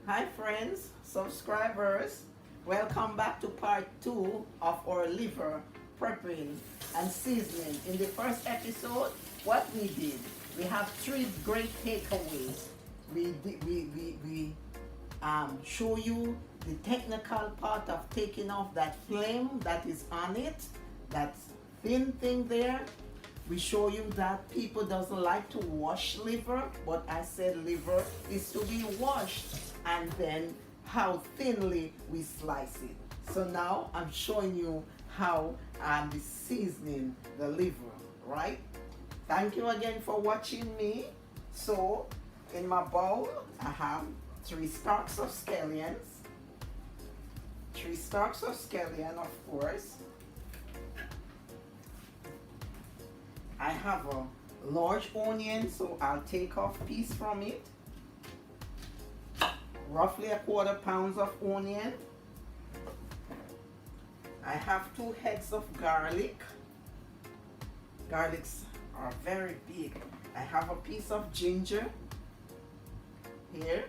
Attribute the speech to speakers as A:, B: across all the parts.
A: Hi friends, subscribers, welcome back to part 2 of our liver prepping and seasoning. In the first episode, what we did, we have 3 great takeaways. We show you the technical part of taking off that flame that is on it, that thin thing there. We show you that people doesn't like to wash liver, but I said liver is to be washed, and then how thinly we slice it. So now I'm showing you how I'm seasoning the liver, right? Thank you again for watching me. So in my bowl I have 3 stalks of scallions, 3 stalks of scallion, of course. I have a large onion, so I'll take off piece from it. Roughly a quarter-pound of onion. I have 2 heads of garlic. Garlics are very big. I have a piece of ginger here.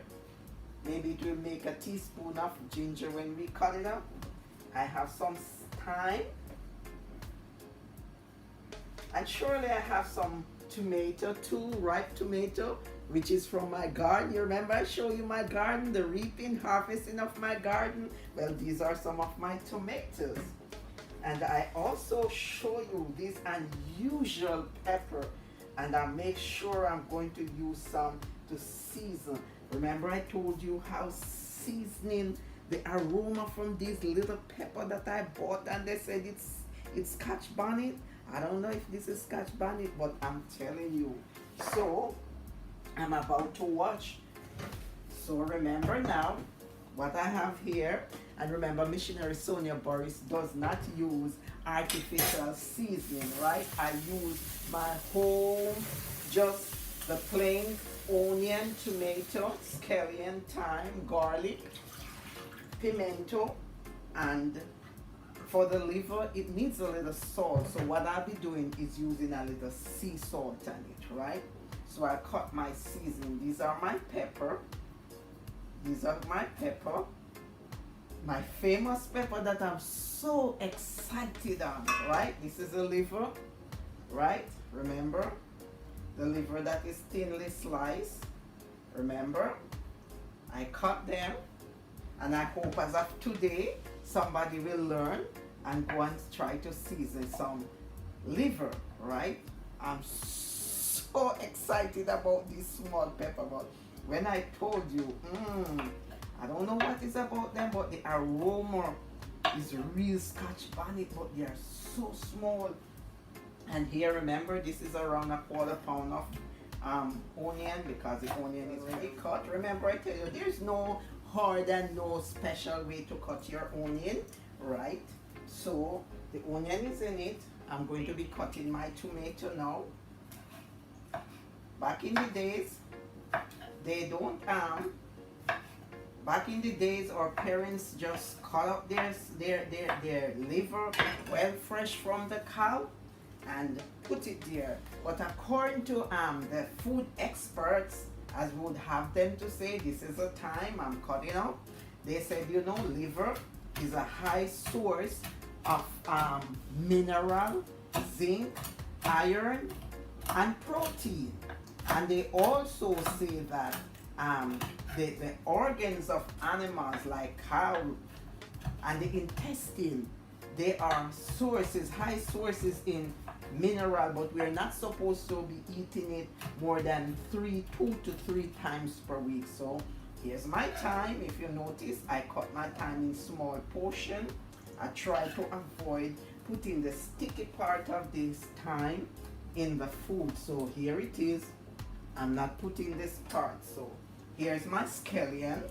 A: Maybe it will make a teaspoon of ginger when we cut it up. I have some thyme. And surely I have some tomato too, ripe tomato, which is from my garden. You remember I showed you my garden, the reaping, harvesting of my garden? Well, these are some of my tomatoes. And I also show you this unusual pepper, and I make sure I'm going to use some to season. Remember I told you how seasoning, the aroma from this little pepper that I bought, and they said it's Scotch bonnet. I don't know if this is Scotch bonnet, but I'm telling you. So I'm about to watch. So remember now what I have here. And remember, Missionary Sonia Boris does not use artificial seasoning, right? I use my home, just the plain onion, tomato, scallion, thyme, garlic, pimento, and for the liver, it needs a little salt. So what I'll be doing is using a little sea salt on it, right? So I cut my seasoning. These are my pepper. These are my pepper. My famous pepper that I'm so excited on, right? This is the liver, right? Remember? The liver that is thinly sliced. Remember? I cut them. And I hope as of today, somebody will learn and go and try to season some liver, right? I'm so excited about this small pepper, but when I told you, I don't know what is about them, but the aroma is real Scotch bonnet, but they are so small. And here, remember, this is around a quarter-pound of onion, because the onion is already cut. Remember, I tell you, there's no hard and no special way to cut your onion, right? So the onion is in it. I'm going to be cutting my tomato now. Back in the days, they don't back in the days our parents just cut up their liver well fresh from the cow and put it there. But according to the food experts, as would have them to say, this is the time I'm cutting up. They said, you know, liver is a high source of mineral, zinc, iron, and protein. And they also say that the organs of animals like cow and the intestine, they are sources, high sources in mineral, but we're not supposed to be eating it more than 2 to 3 times per week. So here's my thyme. If you notice, I cut my thyme in small portion. I try to avoid putting the sticky part of this thyme in the food. So here it is. I'm not putting this part. So here's my scallion.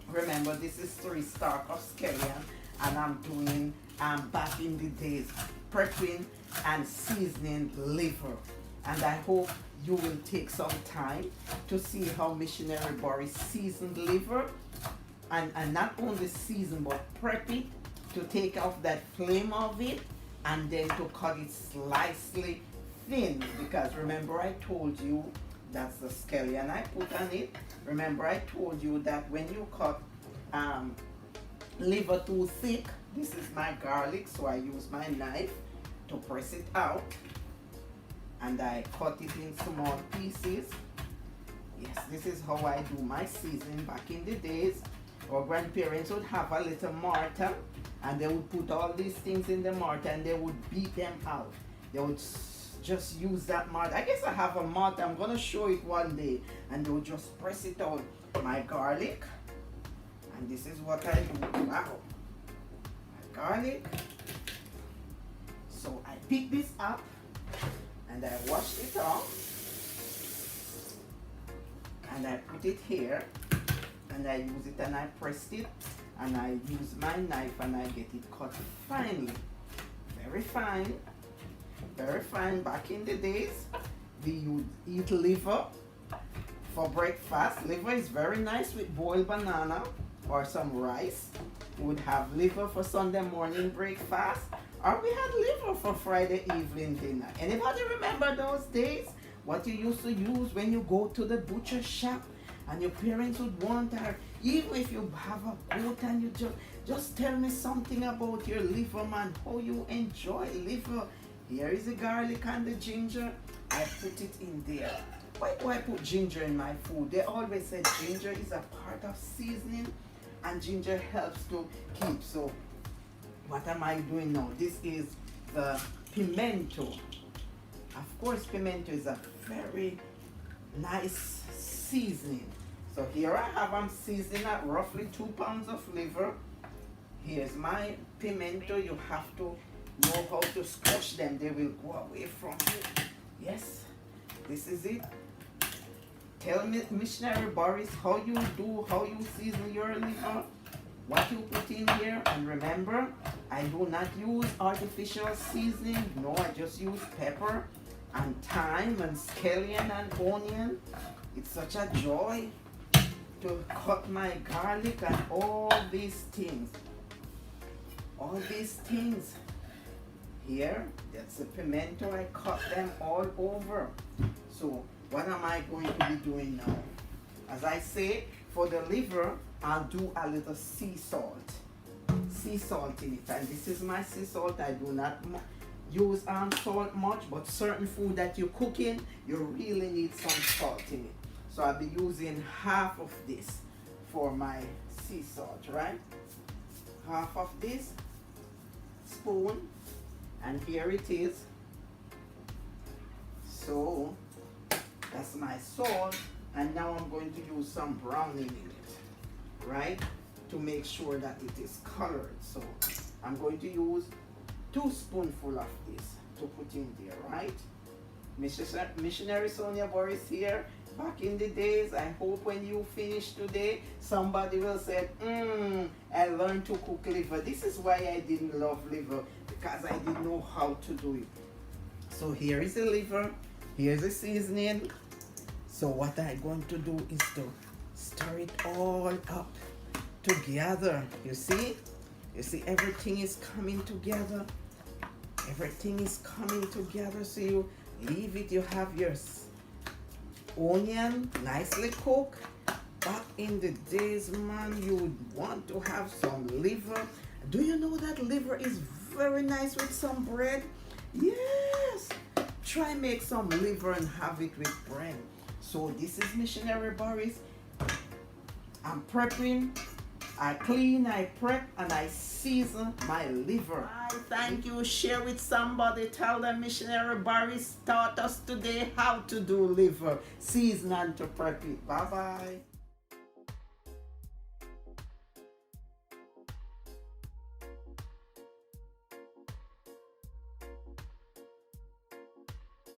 A: Remember, this is 3 stalks of scallion, and I'm doing back in the days prepping and seasoning liver. And I hope you will take some time to see how Missionary Boris seasoned liver, and not only season but prep it to take off that flame of it, and then to cut it slightly thin, because remember I told you That's the scallion I put on it. Remember I told you that when you cut liver too thick, this is my garlic, so I use my knife to press it out, and I cut it in small pieces. Yes, this is how I do my seasoning. Back in the days, our grandparents would have a little mortar, and they would put all these things in the mortar and they would beat them out. They would just use that mortar. I guess I have a mortar, I'm gonna show it one day, and they would just press it out. My garlic, and this is what I do. Wow, my garlic. So I pick this up and I wash it off, and I put it here, and I use it and I pressed it, and I use my knife and I get it cut finely, very fine, very fine. Back in the days, we would eat liver for breakfast. Liver is very nice with boiled banana or some rice. We would have liver for Sunday morning breakfast, or we had liver for Friday evening dinner. Anybody remember those days? What you used to use when you go to the butcher shop and your parents would want, or even if you have a goat and you just tell me something about your liver, man, how you enjoy liver. Here is the garlic and the ginger. I put it in there. Why do I put ginger in my food? They always say ginger is a part of seasoning and ginger helps to keep. So what am I doing now? This is the pimento. Of course, pimento is a very nice seasoning. So here I have, I'm seasoning at roughly 2 pounds of liver. Here's my pimento. You have to know how to squash them. They will go away from you. Yes, this is it. Tell me, Missionary Boris, how you season your liver, what you put in here. And remember, I do not use artificial seasoning. No, I just use pepper and thyme and scallion and onion. It's such a joy to cut my garlic and all these things. All these things. Here, that's the pimento. I cut them all over. So what am I going to be doing now? As I say, for the liver, I'll do a little sea salt. Sea salt in it. And this is my sea salt. I do not use salt much, but certain food that you cook in, you really need some salt in it. So I'll be using half of this for my sea salt, right? Half of this spoon, and here it is. So that's my salt, and now I'm going to use some browning in it, right, to make sure that it is colored. So I'm going to use 2 spoonfuls of this to put in there, right? Missionary Sonia Boris here. Back in the days, I hope when you finish today, somebody will say, I learned to cook liver. This is why I didn't love liver, because I didn't know how to do it. So here is the liver, here's the seasoning. So what I'm going to do is to stir it all up together. You see everything is coming together. Everything is coming together. So you leave it, you have your onion nicely cooked. Back in the days, man, you would want to have some liver. Do you know that liver is very nice with some bread? Yes, try make some liver and have it with bread. So this is Missionary Boris. I'm prepping, I clean, I prep, and I season my liver. Thank you. Share with somebody. Tell them Missionary Boris taught us today how to do liver, season and to prep it. Bye bye.